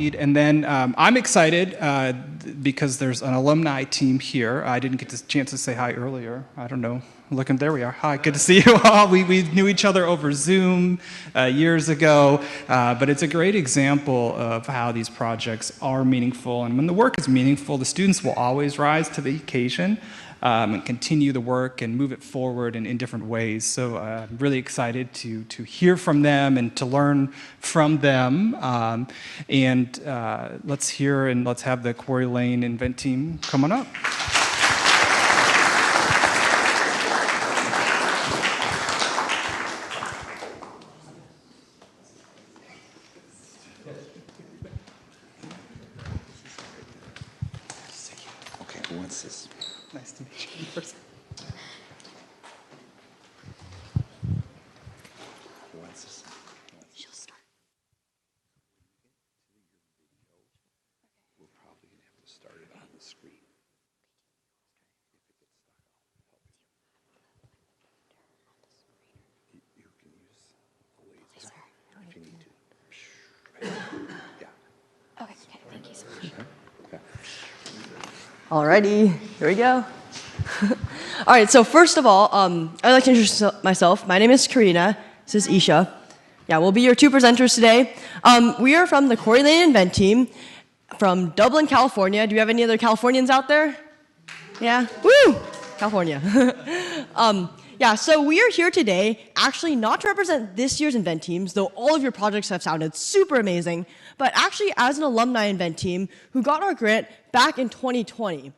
lead. And then I'm excited because there's an alumni team here. I didn't get the chance to say hi earlier. I don't know. Looking, there we are. Hi, good to see you all. We knew each other over Zoom years ago, but it's a great example of how these projects are meaningful. And when the work is meaningful, the students will always rise to the occasion and continue the work and move it forward in different ways. So I'm really excited to hear from them and to learn from them. Let's hear and let's have the Quarry Lane InvenTeam come on up. Nice to meet you in person. She'll start. We're probably going to have to start it on the screen. If it gets stuck, you can use the laser if you need to. Yeah. Okay, thank you so much. Okay. Alrighty, here we go. All right, so first of all, I'd like to introduce myself. My name is Karina. This is Isha. Yeah, we'll be your two presenters today. We are from the Quarry Lane InvenTeam from Dublin, California. Do we have any other Californians out there? Yeah? Woo! California. Yeah, so we are here today actually not to represent this year's InvenTeams, though all of your projects have sounded super amazing, but actually as an alumni InvenTeam who got our grant back in 2020.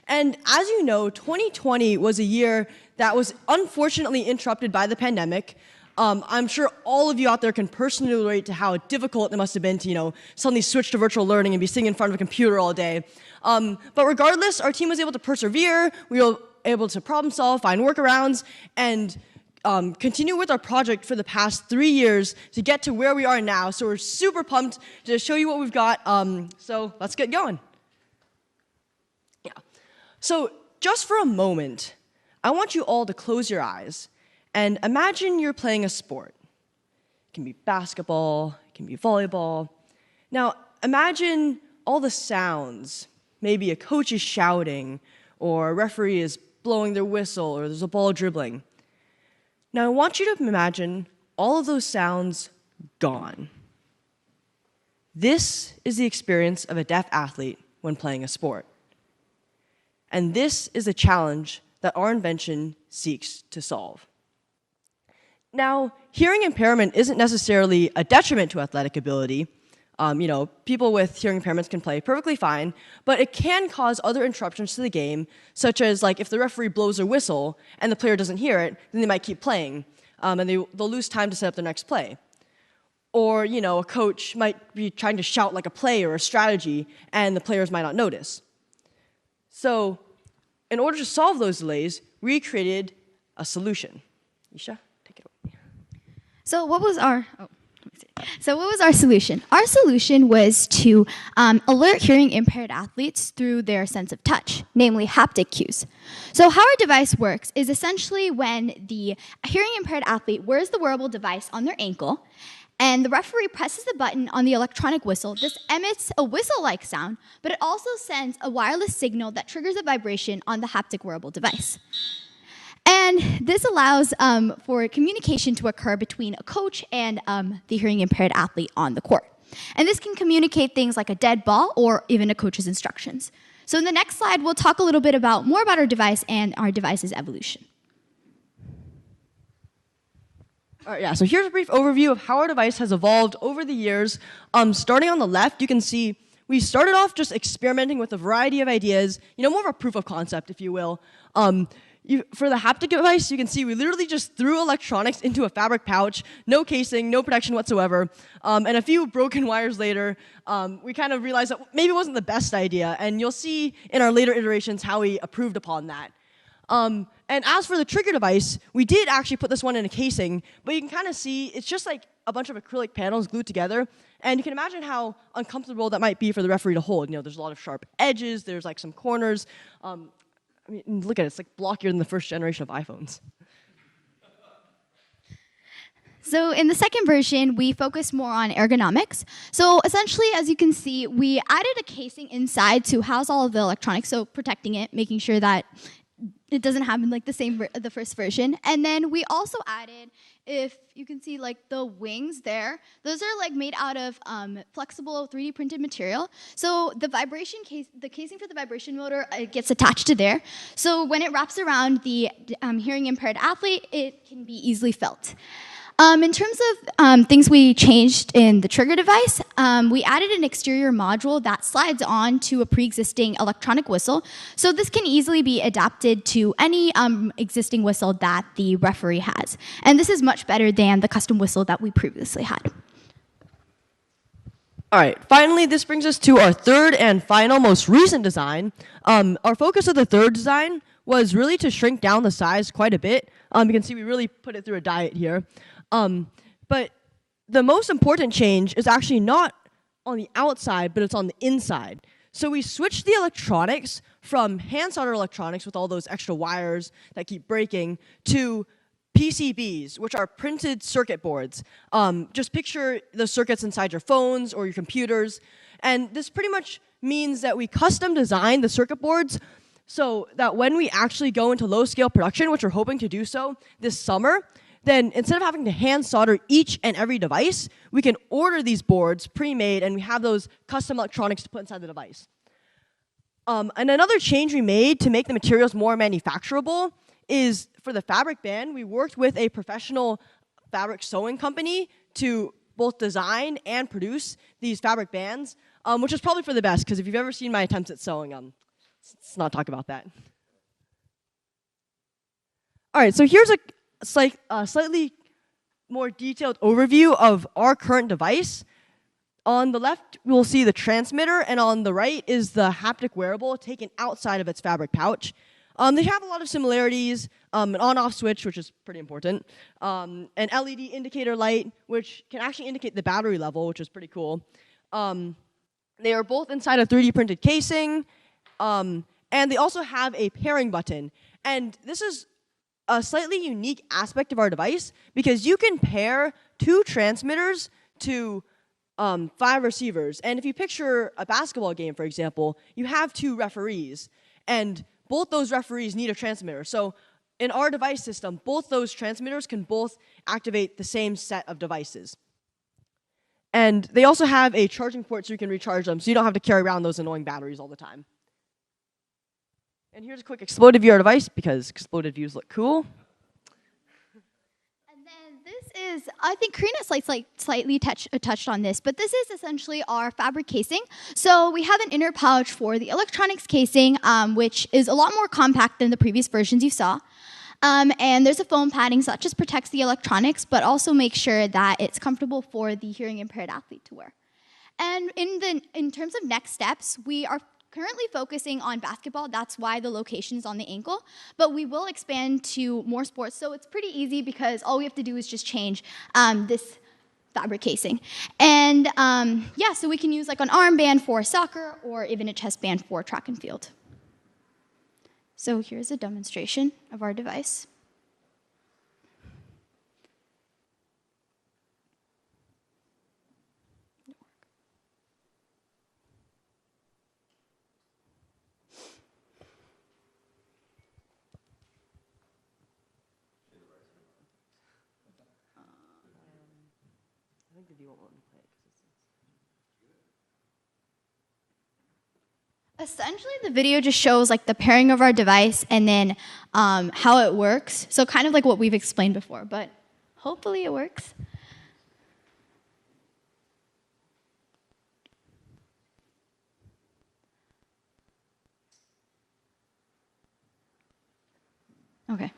And as you know, 2020 was a year that was unfortunately interrupted by the pandemic. I'm sure all of you out there can personally relate to how difficult it must have been to, suddenly switch to virtual learning and be sitting in front of a computer all day. But regardless, our team was able to persevere. We were able to problem solve, find workarounds, and continue with our project for the past 3 years to get to where we are now. So we're super pumped to show you what we've got. So let's get going. Yeah. So just for a moment, I want you all to close your eyes and imagine you're playing a sport. It can be basketball, it can be volleyball. Now imagine all the sounds. Maybe a coach is shouting, or a referee is blowing their whistle, or there's a ball dribbling. Now I want you to imagine all of those sounds gone. This is the experience of a deaf athlete when playing a sport. And this is a challenge that our invention seeks to solve. Now, hearing impairment isn't necessarily a detriment to athletic ability. People with hearing impairments can play perfectly fine, but it can cause other interruptions to the game, such as if the referee blows a whistle and the player doesn't hear it, then they might keep playing, and they'll lose time to set up their next play. Or, a coach might be trying to shout like a play or a strategy, and the players might not notice. So, in order to solve those delays, we created a solution. Isha, take it away. So what was our solution? Our solution was to alert hearing impaired athletes through their sense of touch, namely haptic cues. So how our device works is essentially when the hearing impaired athlete wears the wearable device on their ankle, and the referee presses the button on the electronic whistle. This emits a whistle-like sound, but it also sends a wireless signal that triggers a vibration on the haptic wearable device. And this allows for communication to occur between a coach and the hearing impaired athlete on the court. And this can communicate things like a dead ball or even a coach's instructions. So in the next slide, we'll talk a little bit more about our device and our device's evolution. All right, yeah, so here's a brief overview of how our device has evolved over the years. Starting on the left, you can see we started off just experimenting with a variety of ideas, more of a proof of concept, if you will. For the haptic device, you can see we literally just threw electronics into a fabric pouch, no casing, no protection whatsoever, and a few broken wires later, we kind of realized that maybe it wasn't the best idea, and you'll see in our later iterations how we improved upon that. And as for the trigger device, we did actually put this one in a casing, but you can kind of see it's just like a bunch of acrylic panels glued together, and you can imagine how uncomfortable that might be for the referee to hold. There's a lot of sharp edges, there's like some corners. Look at it, it's like blockier than the first generation of iPhones. So in the second version, we focus more on ergonomics. So essentially, as you can see, we added a casing inside to house all of the electronics, so protecting it, making sure that it doesn't happen like the first version. And then we also added, if you can see like the wings there, those are like made out of flexible 3D printed material. So the casing for the vibration motor gets attached to there. So when it wraps around the hearing impaired athlete, it can be easily felt. In terms of things we changed in the trigger device, we added an exterior module that slides on to a pre-existing electronic whistle. So this can easily be adapted to any existing whistle that the referee has. And this is much better than the custom whistle that we previously had. All right, finally, this brings us to our third and final, most recent design. Our focus of the third design was really to shrink down the size quite a bit. You can see we really put it through a diet here. But the most important change is actually not on the outside, but it's on the inside. So we switched the electronics from hand solder electronics with all those extra wires that keep breaking to PCBs, which are printed circuit boards. Just picture the circuits inside your phones or your computers. And this pretty much means that we custom design the circuit boards so that when we actually go into low-scale production, which we're hoping to do so this summer, then instead of having to hand solder each and every device, we can order these boards pre-made, and we have those custom electronics to put inside the device. And another change we made to make the materials more manufacturable is for the fabric band, we worked with a professional fabric sewing company to both design and produce these fabric bands, which is probably for the best, because if you've ever seen my attempts at sewing, let's not talk about that. All right, so here's a slightly more detailed overview of our current device. On the left, we'll see the transmitter, and on the right is the haptic wearable taken outside of its fabric pouch. They have a lot of similarities, an on-off switch, which is pretty important, an LED indicator light, which can actually indicate the battery level, which is pretty cool. They are both inside a 3D printed casing, and they also have a pairing button. And this is a slightly unique aspect of our device because you can pair 2 transmitters to 5 receivers. And if you picture a basketball game, for example, you have 2 referees, and both those referees need a transmitter. So in our device system, both those transmitters can both activate the same set of devices. And they also have a charging port so you can recharge them, so you don't have to carry around those annoying batteries all the time. And here's a quick exploded view of our device because exploded views look cool. And then this is, I think Karina slightly touched on this, but this is essentially our fabric casing. So we have an inner pouch for the electronics casing, which is a lot more compact than the previous versions you saw. And there's a foam padding, so that just protects the electronics, but also makes sure that it's comfortable for the hearing impaired athlete to wear. And in terms of next steps, we are currently focusing on basketball. That's why the location is on the ankle. But we will expand to more sports. So it's pretty easy because all we have to do is just change this fabric casing. And yeah, so we can use like an armband for soccer or even a chest band for track and field. So here's a demonstration of our device. Essentially, the video just shows like the pairing of our device and then how it works. So kind of like what we've explained before, but hopefully it works. Okay.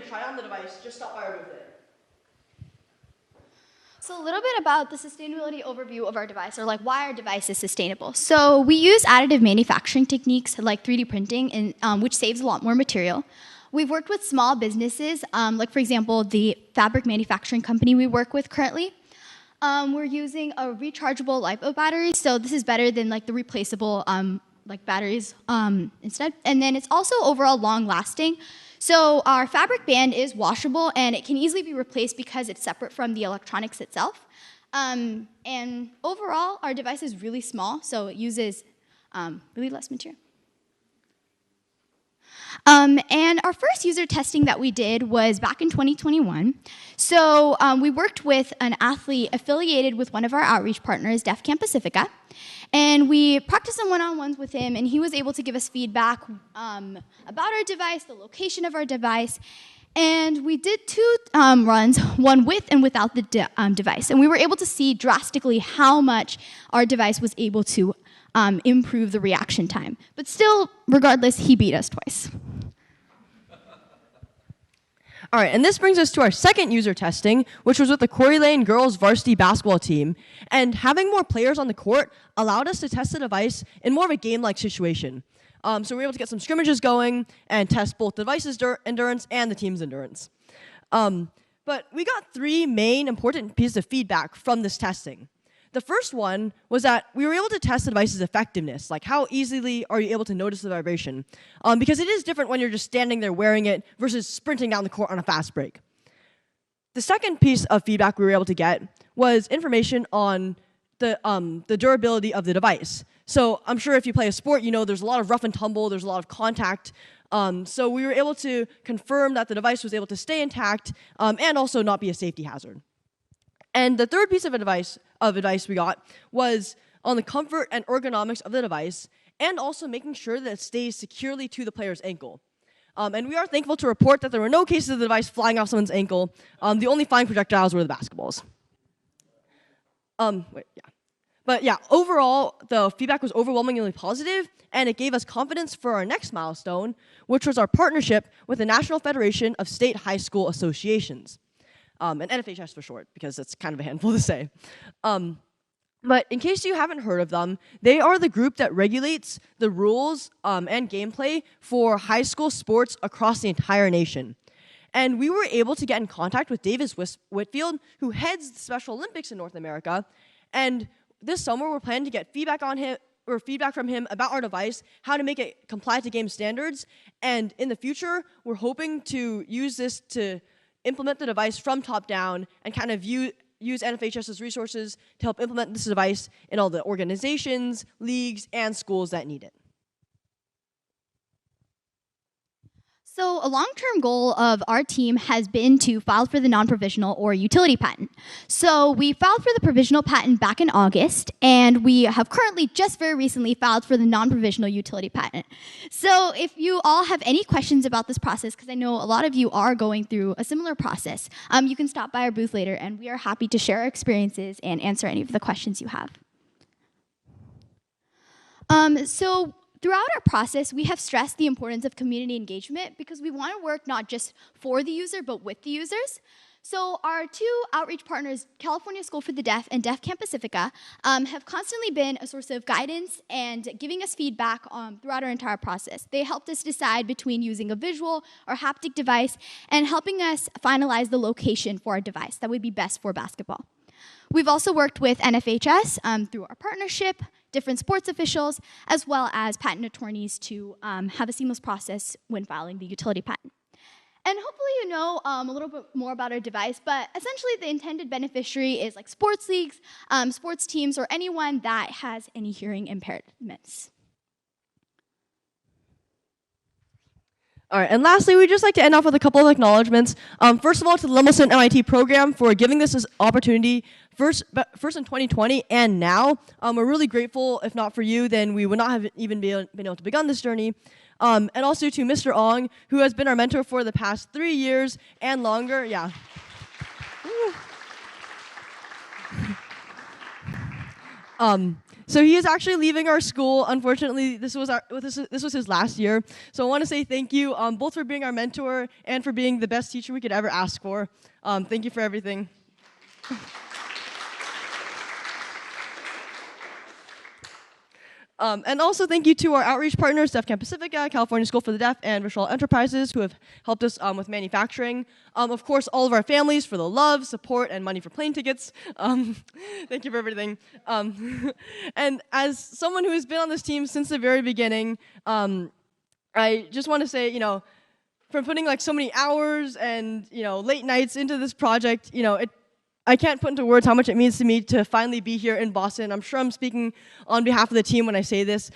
to try on the device, just stop by our booth today. So a little bit about the sustainability overview of our device, or like why our device is sustainable. So we use additive manufacturing techniques like 3D printing, which saves a lot more material. We've worked with small businesses, like for example, the fabric manufacturing company we work with currently. We're using a rechargeable LiPo battery, so this is better than like the replaceable like batteries instead. And then it's also overall long lasting. So our fabric band is washable and it can easily be replaced because it's separate from the electronics itself. And overall, our device is really small, so it uses really less material. And our first user testing that we did was back in 2021. So we worked with an athlete affiliated with one of our outreach partners, Deaf Camp Pacifica, and we practiced some one-on-ones with him, and he was able to give us feedback about our device, the location of our device, and we did two runs, one with and without the device, and we were able to see drastically how much our device was able to improve the reaction time. But still, regardless, he beat us twice. All right, and this brings us to our second user testing, which was with the Quarry Lane girls varsity basketball team. And having more players on the court allowed us to test the device in more of a game-like situation. So we were able to get some scrimmages going and test both the device's endurance and the team's endurance. But we got three main important pieces of feedback from this testing. The first one was that we were able to test the device's effectiveness, like how easily are you able to notice the vibration, because it is different when you're just standing there wearing it versus sprinting down the court on a fast break. The second piece of feedback we were able to get was information on the durability of the device. So I'm sure if you play a sport, you know there's a lot of rough and tumble, there's a lot of contact. So we were able to confirm that the device was able to stay intact and also not be a safety hazard. And the third piece of advice we got was on the comfort and ergonomics of the device, and also making sure that it stays securely to the player's ankle. And we are thankful to report that there were no cases of the device flying off someone's ankle. The only flying projectiles were the basketballs. But yeah, overall, the feedback was overwhelmingly positive, and it gave us confidence for our next milestone, which was our partnership with the National Federation of State High School Associations. And NFHS for short, because it's kind of a handful to say. But in case you haven't heard of them, they are the group that regulates the rules and gameplay for high school sports across the entire nation. And we were able to get in contact with Davis Whitfield, who heads the Special Olympics in North America. And this summer, we're planning to get feedback from him about our device, how to make it comply to game standards. And in the future, we're hoping to use this to implement the device from top down and kind of use NFHS's resources to help implement this device in all the organizations, leagues, and schools that need it. So a long-term goal of our team has been to file for the non-provisional or utility patent. So we filed for the provisional patent back in August, and we have currently just very recently filed for the non-provisional utility patent. So if you all have any questions about this process, because I know a lot of you are going through a similar process, you can stop by our booth later, and we are happy to share our experiences and answer any of the questions you have. Throughout our process, we have stressed the importance of community engagement because we want to work not just for the user, but with the users. So our two outreach partners, California School for the Deaf and Deaf Camp Pacifica, have constantly been a source of guidance and giving us feedback throughout our entire process. They helped us decide between using a visual or haptic device and helping us finalize the location for our device that would be best for basketball. We've also worked with NFHS through our partnership, different sports officials, as well as patent attorneys to have a seamless process when filing the utility patent. And hopefully you know a little bit more about our device, but essentially the intended beneficiary is like sports leagues, sports teams, or anyone that has any hearing impairments. All right, and lastly, we'd just like to end off with a couple of acknowledgements. First of all, to the Lemelson-MIT program for giving us this opportunity first in 2020 and now. We're really grateful. If not for you, then we would not have even been able to begin this journey. And also to Mr. Ong, who has been our mentor for the past 3 years and longer. Yeah. So he is actually leaving our school. Unfortunately, this was his last year. So I want to say thank you, both for being our mentor and for being the best teacher we could ever ask for. Thank you for everything. And also thank you to our outreach partners, Deaf Camp Pacifica, California School for the Deaf, and Visual Enterprises, who have helped us with manufacturing. Of course, all of our families for the love, support, and money for plane tickets. Thank you for everything. And as someone who has been on this team since the very beginning, I just want to say, from putting like so many hours and late nights into this project, I can't put into words how much it means to me to finally be here in Boston. I'm sure I'm speaking on behalf of the team when I say this.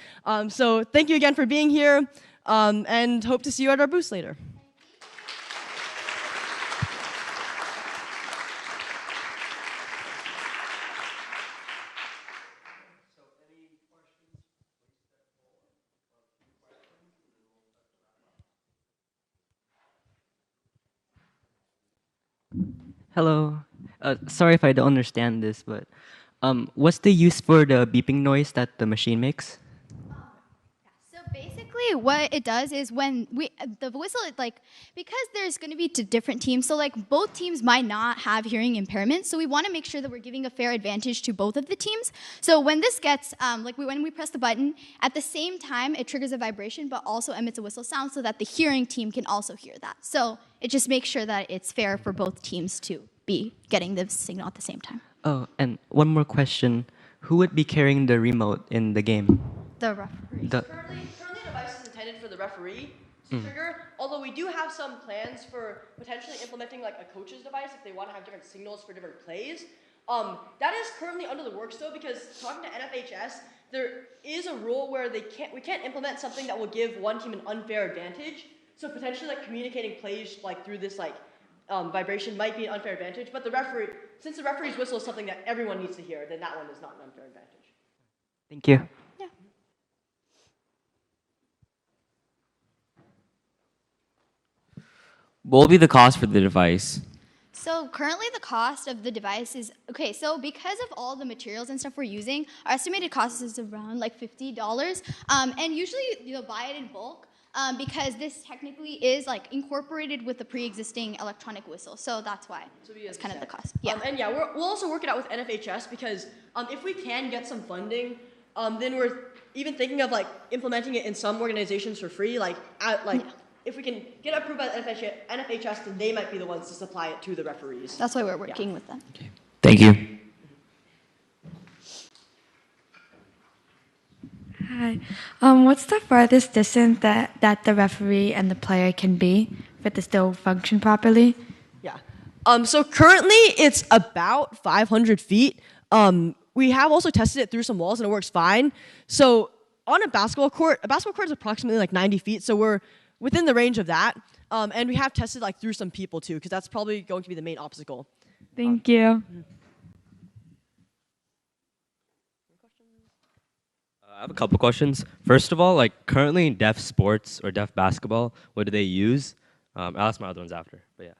So thank you again for being here, and hope to see you at our booth later. Hello. Sorry if I don't understand this, but what's the use for the beeping noise that the machine makes? So basically what it does is when the whistle, because there's going to be two different teams, so both teams might not have hearing impairment, so we want to make sure that we're giving a fair advantage to both of the teams. So when this gets, when we press the button, at the same time it triggers a vibration but also emits a whistle sound so that the hearing team can also hear that. So it just makes sure that it's fair for both teams to be getting the signal at the same time. Oh, and one more question. Who would be carrying the remote in the game? The referee. Currently, the device is intended for the referee to trigger, although we do have some plans for potentially implementing a coach's device if they want to have different signals for different plays. That is currently under the works though, because talking to NFHS, there is a rule where we can't implement something that will give one team an unfair advantage. So potentially communicating plays through this vibration might be an unfair advantage, but since the referee's whistle is something that everyone needs to hear, then that one is not an unfair advantage. Thank you. Yeah. What will be the cost for the device? So currently the cost of the device is, so because of all the materials and stuff we're using, our estimated cost is around $50. And usually you'll buy it in bulk. Because this technically is incorporated with the pre-existing electronic whistle, so that's why it's kind of the cost. Yeah. And yeah, we'll also work it out with NFHS because if we can get some funding, then we're even thinking of implementing it in some organizations for free. If we can get approved by the NFHS, then they might be the ones to supply it to the referees. That's why we're working with them. Okay. Thank you. Hi. What's the farthest distance that the referee and the player can be for it to still function properly? Yeah. So currently it's about 500 feet. We have also tested it through some walls and it works fine. So on a basketball court is approximately 90 feet. So we're within the range of that. And we have tested through some people too, because that's probably going to be the main obstacle. Thank you. I have a couple questions. First of all, currently in deaf sports or deaf basketball, what do they use? I'll ask my other ones after, but yeah.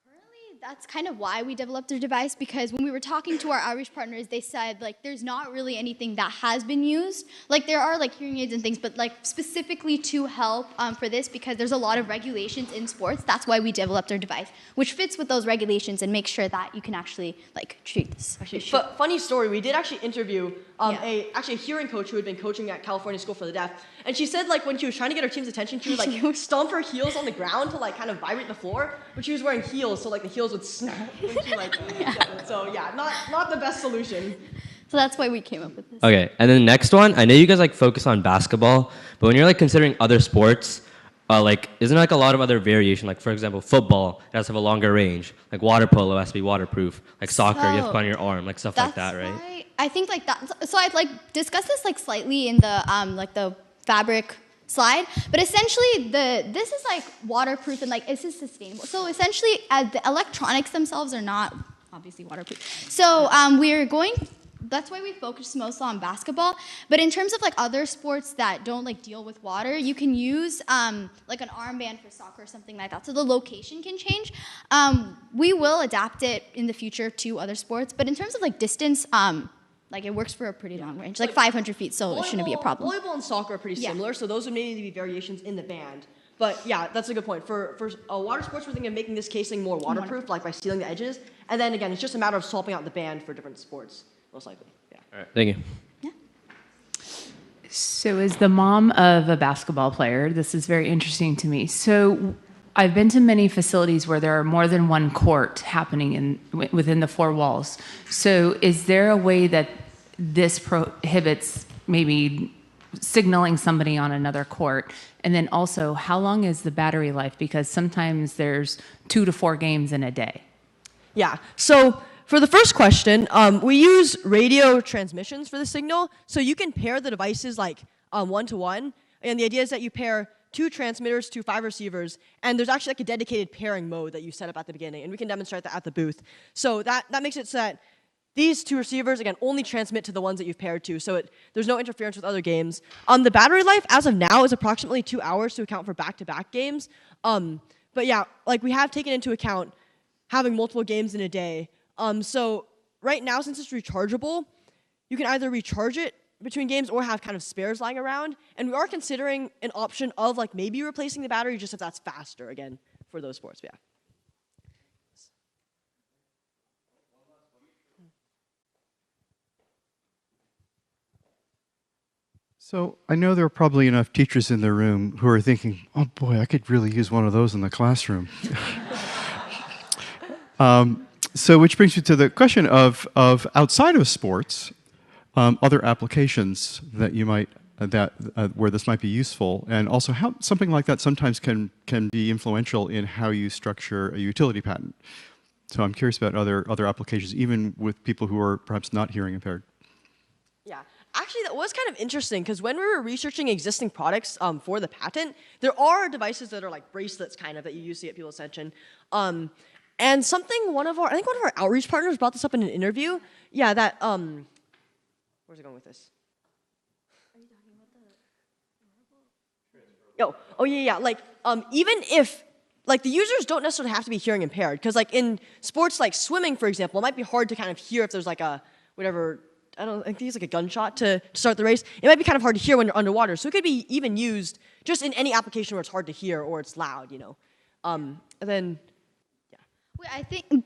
Currently, that's kind of why we developed our device, because when we were talking to our outreach partners, they said there's not really anything that has been used. There are hearing aids and things, but specifically to help for this, because there's a lot of regulations in sports. That's why we developed our device, which fits with those regulations and makes sure that you can actually treat this issue. But funny story, we did actually interview a hearing coach who had been coaching at California School for the Deaf, and she said when she was trying to get her team's attention, she would stomp her heels on the ground to kind of vibrate the floor, but she was wearing heels, so the heels would snap when she So yeah, not the best solution. So that's why we came up with this. Okay, and then the next one, I know you guys focus on basketball, but when you're considering other sports, isn't a lot of other variation? For example, football, it has to have a longer range. Water polo has to be waterproof. Soccer, you have to put on your arm, stuff like that, right? Why I think that. So I'd discuss this slightly in the the fabric slide, but essentially this is waterproof and it's just sustainable. So essentially, the electronics themselves are not obviously waterproof. So that's why we focus most on basketball. But in terms of other sports that don't deal with water, you can use an armband for soccer or something like that. So the location can change. We will adapt it in the future to other sports. But in terms of distance, Like it works for a pretty long range, like 500 feet, so it shouldn't be a problem. Volleyball and soccer are pretty similar, so those would maybe be variations in the band. But yeah, that's a good point. For water sports, we're thinking of making this casing more waterproof, like by sealing the edges. And then again, it's just a matter of swapping out the band for different sports, most likely. Yeah. All right, thank you. So, as the mom of a basketball player, this is very interesting to me. So, I've been to many facilities where there are more than one court happening within the four walls. So, is there a way that this prohibits maybe signaling somebody on another court? And then also, how long is the battery life? Because sometimes there's 2 to 4 games in a day. Yeah. So for the first question, we use radio transmissions for the signal. So you can pair the devices like 1-to-1. And the idea is that you pair 2 transmitters to 5 receivers. And there's actually like a dedicated pairing mode that you set up at the beginning. And we can demonstrate that at the booth. So that makes it so that these 2 receivers, again, only transmit to the ones that you've paired to. So there's no interference with other games. The battery life, as of now, is approximately 2 hours to account for back-to-back games. But yeah, like we have taken into account having multiple games in a day. So right now, since it's rechargeable, you can either recharge it between games or have kind of spares lying around. And we are considering an option of like maybe replacing the battery just if that's faster, again, for those sports. Yeah. So I know there are probably enough teachers in the room who are thinking, oh boy, I could really use one of those in the classroom. So which brings me to the question of outside of sports, other applications that you might, where this might be useful, and also how something like that sometimes can be influential in how you structure a utility patent. So I'm curious about other applications, even with people who are perhaps not hearing impaired. Yeah. Actually, that was kind of interesting because when we were researching existing products for the patent, there are devices that are like bracelets kind of that you use to get people's attention. And something one of our outreach partners brought this up in an interview. Yeah, that, where's it going with this? Are you talking about the Oh yeah, like, even if, like the users don't necessarily have to be hearing impaired because like in sports like swimming, for example, it might be hard to kind of hear if there's like a, whatever, I think it's like a gunshot to start the race. It might be kind of hard to hear when you're underwater. So it could be even used just in any application where it's hard to hear or it's loud, you know. And then, yeah.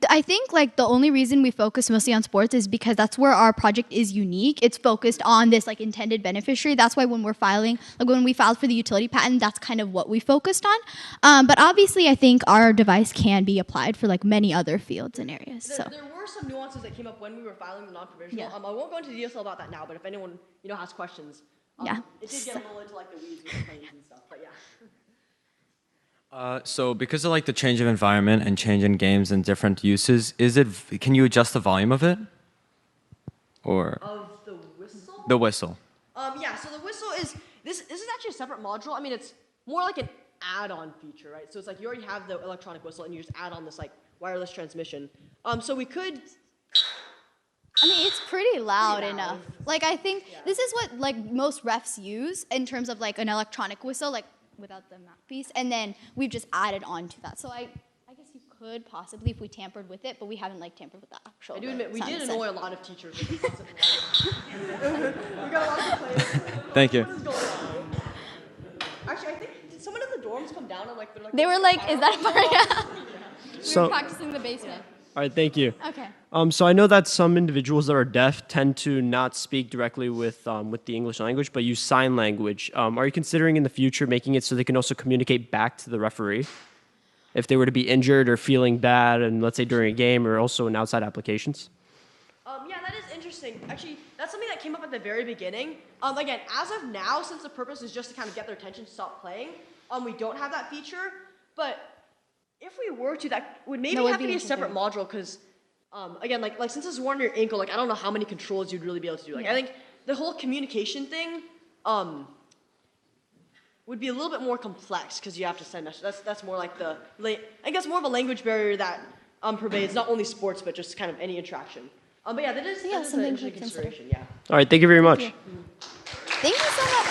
I think like the only reason we focus mostly on sports is because that's where our project is unique. It's focused on this like intended beneficiary. That's why when we're filing, like when we filed for the utility patent, that's kind of what we focused on. But obviously, I think our device can be applied for like many other fields and areas. So. There were some nuances that came up when we were filing the non-provisional. Yeah. I won't go into detail about that now, but if anyone has questions, yeah. It did get a little into like the weeds with the claims and stuff, but yeah. So because of like the change of environment and change in games and different uses, can you adjust the volume of it? Or of the whistle? The whistle. Yeah, so the whistle is this is actually a separate module. I mean, it's more like an add-on feature, right? So it's like you already have the electronic whistle and you just add on this like wireless transmission. So we could. I mean, it's pretty loud enough. Like, I think this is what like most refs use in terms of like an electronic whistle, like without the mouthpiece, and then we've just added on to that. So I guess you could possibly if we tampered with it, but we haven't like tampered with the actual. I do admit we did annoy a lot of teachers with the concept of we got a lot of complaints. Thank you. What is going on? Actually, I think did someone in the dorms come down and like they were like, is that Maria? So, we were practicing in the basement. All right, thank you. Okay. So I know that some individuals that are deaf tend to not speak directly with the English language, but use sign language. Are you considering in the future making it so they can also communicate back to the referee if they were to be injured or feeling bad, and let's say during a game or also in outside applications? Yeah, that is interesting. Actually, that's something that came up at the very beginning. Again, as of now, since the purpose is just to kind of get their attention to stop playing, we don't have that feature, but if we were to, that would maybe have to be a separate module because, again, like since it's worn on your ankle, like I don't know how many controls you'd really be able to do. Like I think the whole communication thing would be a little bit more complex because you have to send messages. That's more like I guess more of a language barrier that pervades not only sports but just kind of any interaction. But yeah, that is something an interesting consideration. Yeah. All right, thank you very much. Thank you so much.